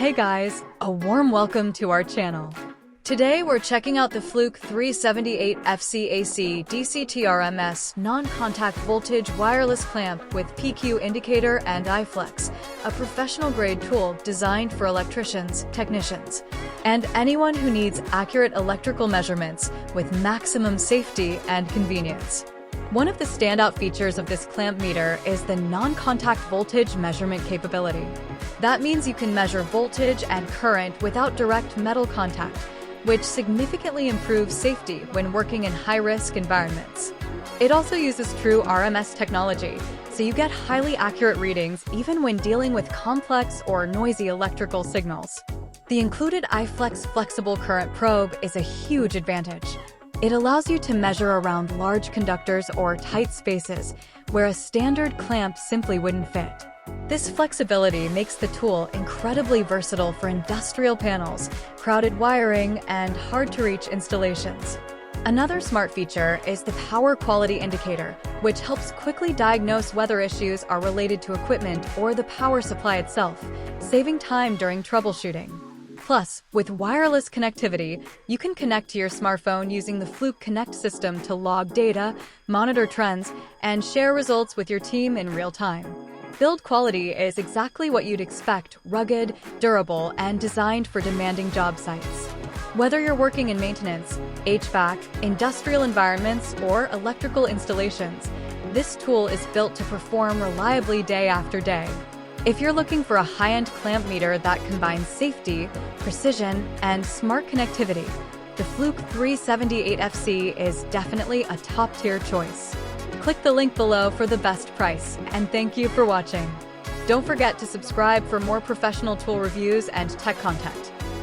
Hey guys, a warm welcome to our channel. Today we're checking out the Fluke 378FC AC DC TRMS non-contact voltage wireless clamp with PQ indicator and iFlex, a professional-grade tool designed for electricians, technicians, and anyone who needs accurate electrical measurements with maximum safety and convenience. One of the standout features of this clamp meter is the non-contact voltage measurement capability. That means you can measure voltage and current without direct metal contact, which significantly improves safety when working in high-risk environments. It also uses True RMS technology, so you get highly accurate readings even when dealing with complex or noisy electrical signals. The included iFlex flexible current probe is a huge advantage. It allows you to measure around large conductors or tight spaces where a standard clamp simply wouldn't fit. This flexibility makes the tool incredibly versatile for industrial panels, crowded wiring, and hard-to-reach installations. Another smart feature is the power quality indicator, which helps quickly diagnose whether issues are related to equipment or the power supply itself, saving time during troubleshooting. Plus, with wireless connectivity, you can connect to your smartphone using the Fluke Connect system to log data, monitor trends, and share results with your team in real time. Build quality is exactly what you'd expect: rugged, durable, and designed for demanding job sites. Whether you're working in maintenance, HVAC, industrial environments, or electrical installations, this tool is built to perform reliably day after day. If you're looking for a high-end clamp meter that combines safety, precision, and smart connectivity, the Fluke 378FC is definitely a top-tier choice. Click the link below for the best price, and thank you for watching. Don't forget to subscribe for more professional tool reviews and tech content.